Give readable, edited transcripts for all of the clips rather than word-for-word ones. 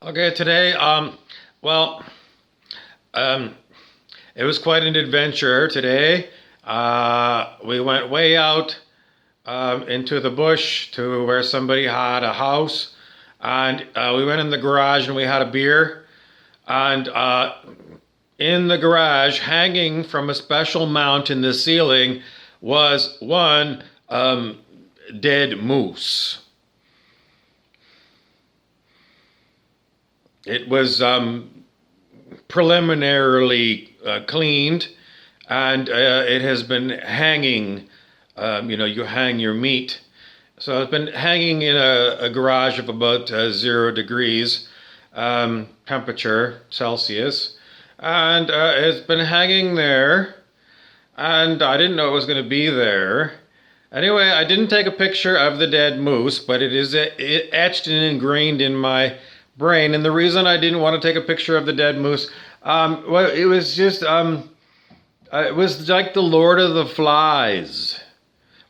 Okay, today, well, um, it was quite an adventure today. We went way out into the bush to where somebody had a house, and we went in the garage and we had a beer. And in the garage, hanging from a special mount in the ceiling, was one dead moose. It was preliminarily cleaned, and it has been hanging. You hang your meat. So it's been hanging in a garage of about 0 degrees temperature Celsius, and it's been hanging there. And I didn't know it was going to be there. Anyway, I didn't take a picture of the dead moose, but it is etched and ingrained in my brain. And the reason I didn't want to take a picture of the dead moose, well, it was just, it was like the Lord of the Flies.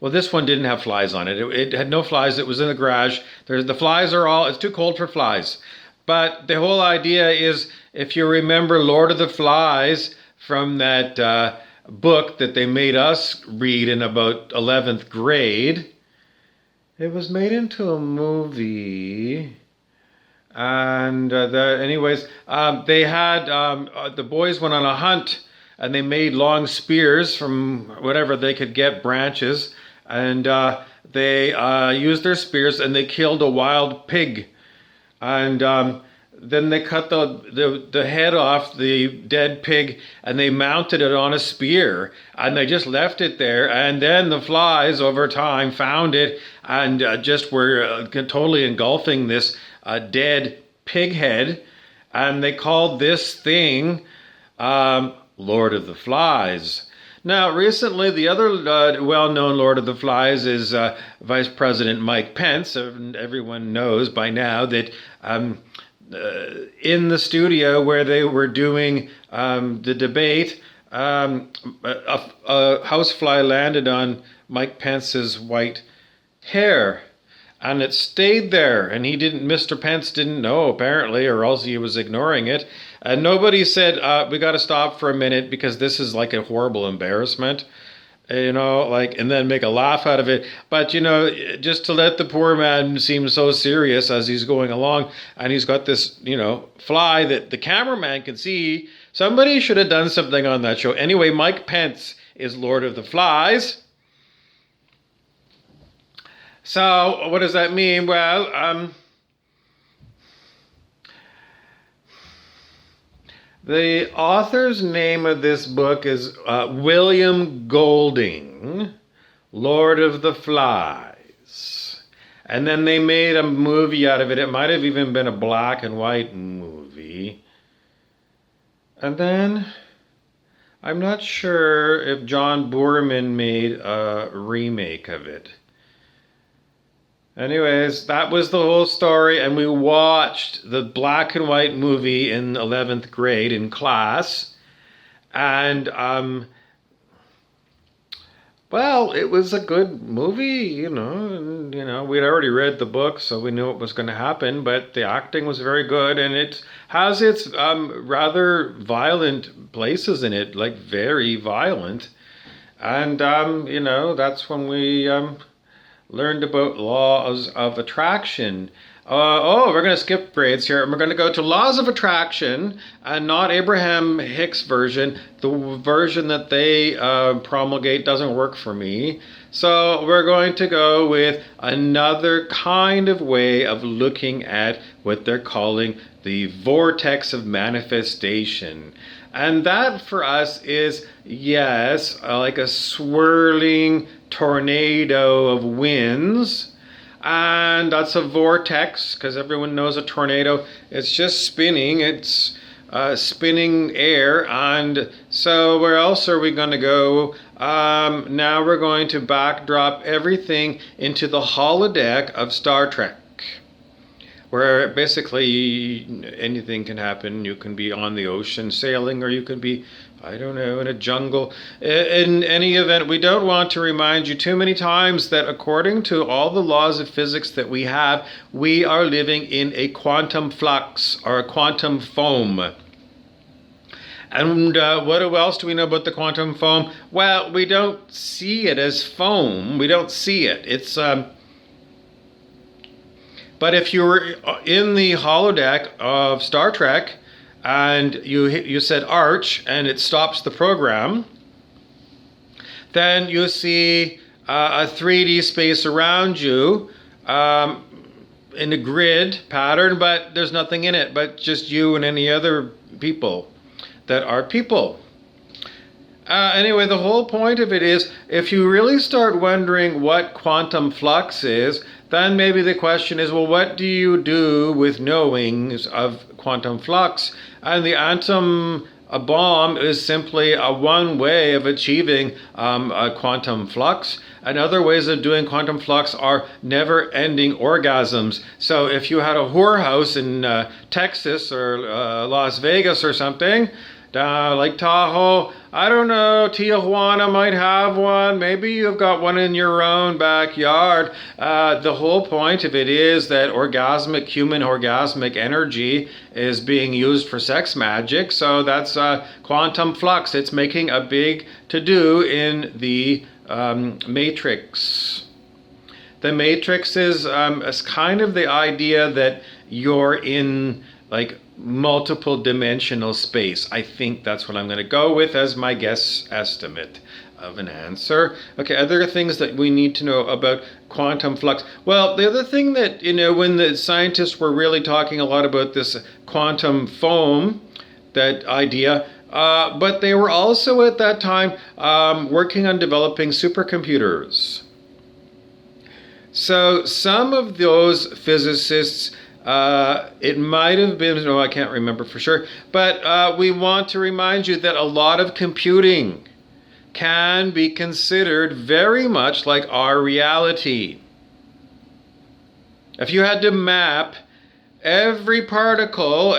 Well, this one didn't have flies on it. It had no flies. It was in the garage. The flies are all, it's too cold for flies. But the whole idea is, if you remember Lord of the Flies from that book that they made us read in about 11th grade, it was made into a movie. And they had the boys went on a hunt, and they made long spears from whatever they could get, branches, and they used their spears and they killed a wild pig, and then they cut the head off the dead pig and they mounted it on a spear and they just left it there. And then the flies over time found it and just were totally engulfing this dead pig head. And they called this thing Lord of the Flies. Now, recently, the other well-known Lord of the Flies is Vice President Mike Pence. And everyone knows by now that in the studio where they were doing the debate, a housefly landed on Mike Pence's white hair. And it stayed there, and Mr. Pence didn't know, apparently, or else he was ignoring it. And nobody said, we got to stop for a minute because this is like a horrible embarrassment, and then make a laugh out of it. But, just to let the poor man seem so serious as he's going along, and he's got this, fly that the cameraman can see. Somebody should have done something on that show. Anyway, Mike Pence is Lord of the Flies. So, what does that mean? Well, the author's name of this book is William Golding, Lord of the Flies. And then they made a movie out of it. It might have even been a black and white movie. And then I'm not sure if John Boorman made a remake of it. Anyways, that was the whole story, and we watched the black and white movie in 11th grade in class, and well, it was a good movie, and, we'd already read the book, so we knew what was going to happen, but the acting was very good, and it has its rather violent places in it, like very violent, and that's when we learned about laws of attraction. We're going to skip grades here, and we're going to go to laws of attraction, and not Abraham Hicks' version. The version that they promulgate doesn't work for me. So we're going to go with another kind of way of looking at what they're calling the vortex of manifestation. And that for us is, yes, like a swirling tornado of winds. And that's a vortex, because everyone knows a tornado. It's just spinning. It's spinning air. And so where else are we going to go? Now we're going to backdrop everything into the holodeck of Star Trek. where basically anything can happen. You can be on the ocean sailing, or you can be, I don't know, in a jungle. In any event, we don't want to remind you too many times that according to all the laws of physics that we have, we are living in a quantum flux or a quantum foam. And what else do we know about the quantum foam? Well, we don't see it as foam. We don't see it. It's but if you were in the holodeck of Star Trek and you said arch and it stops the program, then you see a 3D space around you in a grid pattern, but there's nothing in it but just you and any other people that are people. Anyway, the whole point of it is, if you really start wondering what quantum flux is, then maybe the question is, well, what do you do with knowings of quantum flux? And the atom bomb is simply a one way of achieving a quantum flux. And other ways of doing quantum flux are never-ending orgasms. So if you had a whorehouse in Texas or Las Vegas or something, Lake Tahoe, I don't know, Tijuana might have one. Maybe you've got one in your own backyard. The whole point of it is that human orgasmic energy is being used for sex magic. So that's quantum flux. It's making a big to-do in the Matrix. The Matrix is kind of the idea that you're in like multiple dimensional space. I think that's what I'm going to go with as my guess estimate of an answer. Okay, other things that we need to know about quantum flux. Well, the other thing that, when the scientists were really talking a lot about this quantum foam, that idea, but they were also at that time working on developing supercomputers. So some of those physicists, it might have been, no, I can't remember for sure, but we want to remind you that a lot of computing can be considered very much like our reality. If you had to map every particle,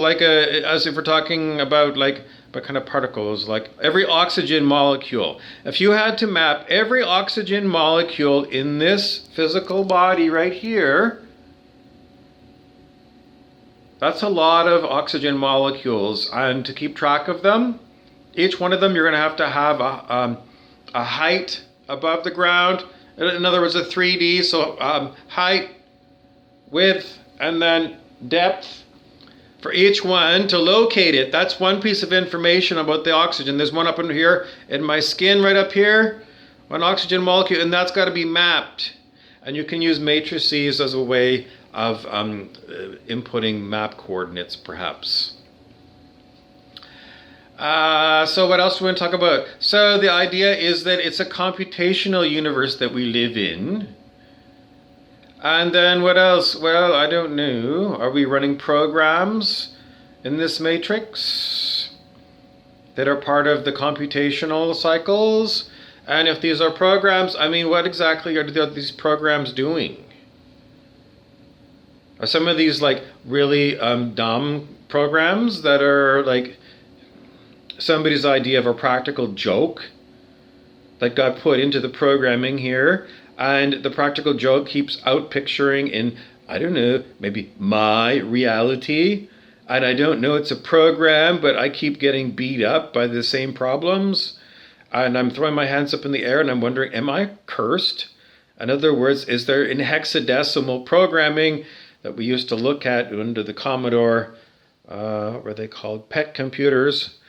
like as if we're talking about like what kind of particles, like every oxygen molecule. If you had to map every oxygen molecule in this physical body right here, that's a lot of oxygen molecules. And to keep track of them, each one of them, you're going to have a height above the ground. In other words, a 3D, so height, width, and then depth. For each one to locate it. That's one piece of information about the oxygen. There's one up in here in my skin right up here, one oxygen molecule, and that's got to be mapped. And you can use matrices as a way of inputting map coordinates, perhaps. So what else do we want to talk about? So the idea is that it's a computational universe that we live in. And then what else? Well, I don't know. Are we running programs in this matrix that are part of the computational cycles? And if these are programs, I mean, what exactly are these programs doing? Are some of these like really dumb programs that are like somebody's idea of a practical joke that got put into the programming here? And the practical joke keeps outpicturing in, I don't know, maybe my reality. And I don't know it's a program, but I keep getting beat up by the same problems. And I'm throwing my hands up in the air and I'm wondering, am I cursed? In other words, is there in hexadecimal programming that we used to look at under the Commodore, what were they called? PET computers.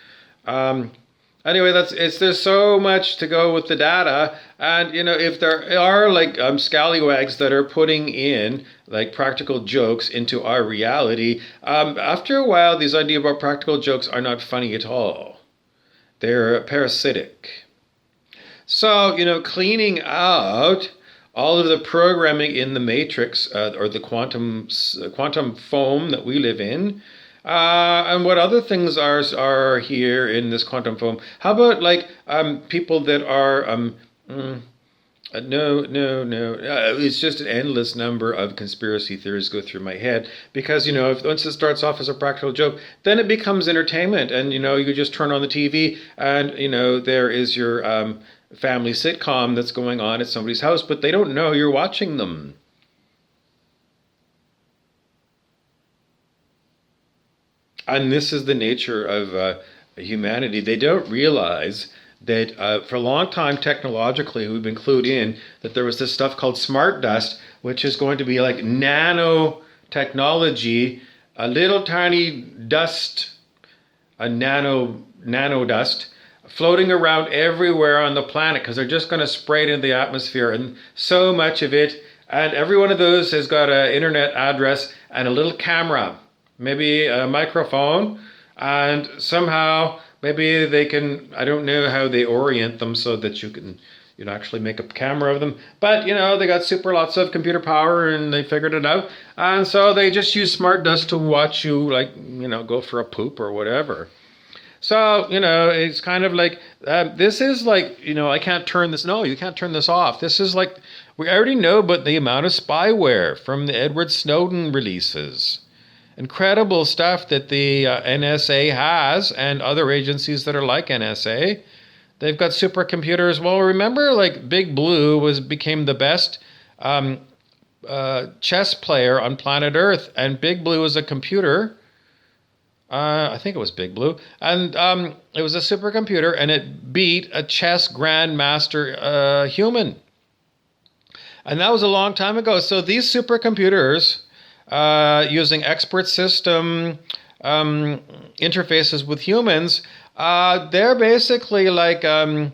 Anyway, there's so much to go with the data, and if there are like scallywags that are putting in like practical jokes into our reality, after a while, these ideas about practical jokes are not funny at all. They're parasitic. So cleaning out all of the programming in the matrix or the quantum foam that we live in. And what other things are here in this quantum foam? How about like people that are No, no, no. It's just an endless number of conspiracy theories go through my head because, if once it starts off as a practical joke, then it becomes entertainment. And, you just turn on the TV and, there is your family sitcom that's going on at somebody's house, but they don't know you're watching them. And this is the nature of humanity. They don't realize that for a long time, technologically, we've been clued in that there was this stuff called smart dust, which is going to be like nano technology, a little tiny dust, a nano dust floating around everywhere on the planet because they're just going to spray it into the atmosphere, and so much of it. And every one of those has got an internet address and a little camera, maybe a microphone, and somehow maybe they can, I don't know how they orient them so that you can actually make a camera of them. But they got super lots of computer power and they figured it out. And so they just use smart dust to watch you like, go for a poop or whatever. So, it's kind of like, this is like, I can't turn this. No, you can't turn this off. This is like, we already know about the amount of spyware from the Edward Snowden releases. Incredible stuff that the NSA has and other agencies that are like NSA. They've got supercomputers. Well, remember, like Big Blue became the best chess player on planet Earth, and Big Blue is a computer. I think it was Big Blue, and it was a supercomputer, and it beat a chess grandmaster human, and that was a long time ago. So these supercomputers, using expert system interfaces with humans, they're basically like HAL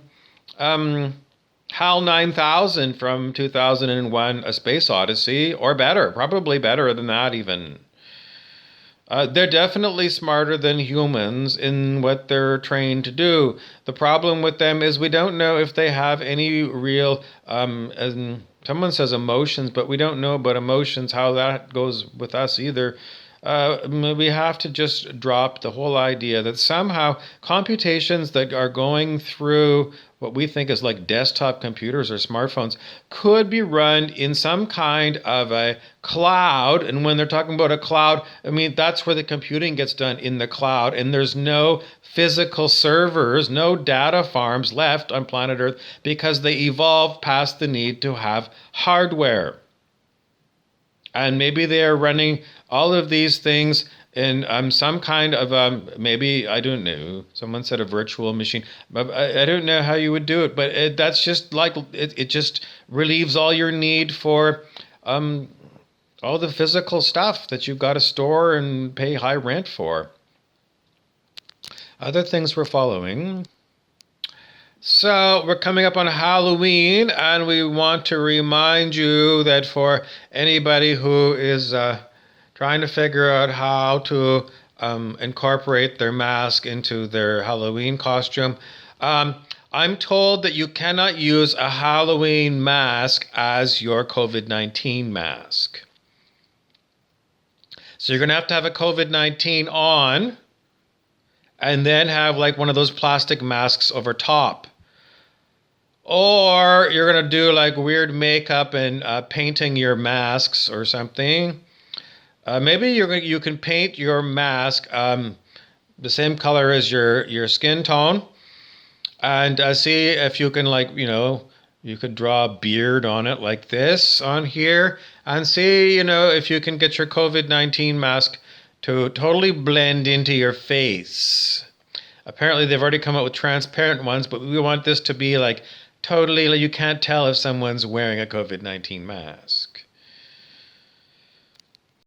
9000 from 2001: A Space Odyssey, or better, probably better than that even. They're definitely smarter than humans in what they're trained to do. The problem with them is we don't know if they have any real, someone says emotions, but we don't know about emotions, how that goes with us either. We have to just drop the whole idea that somehow computations that are going through what we think is like desktop computers or smartphones could be run in some kind of a cloud. And when they're talking about a cloud, I mean, that's where the computing gets done, in the cloud. And there's no physical servers, no data farms left on planet Earth because they evolved past the need to have hardware. And maybe they are running all of these things in some kind of, maybe, I don't know, someone said a virtual machine. But I don't know how you would do it, but that's just like, it just relieves all your need for all the physical stuff that you've got to store and pay high rent for. Other things we're following. So we're coming up on Halloween, and we want to remind you that for anybody who is trying to figure out how to incorporate their mask into their Halloween costume, I'm told that you cannot use a Halloween mask as your COVID-19 mask. So you're going to have a COVID-19 on and then have like one of those plastic masks over top. Or you're going to do like weird makeup and painting your masks or something. Maybe you can paint your mask the same color as your skin tone, and see if you can, like, you could draw a beard on it like this on here, and see, if you can get your COVID-19 mask to totally blend into your face. Apparently they've already come out with transparent ones, but we want this to be like totally, you can't tell if someone's wearing a COVID-19 mask.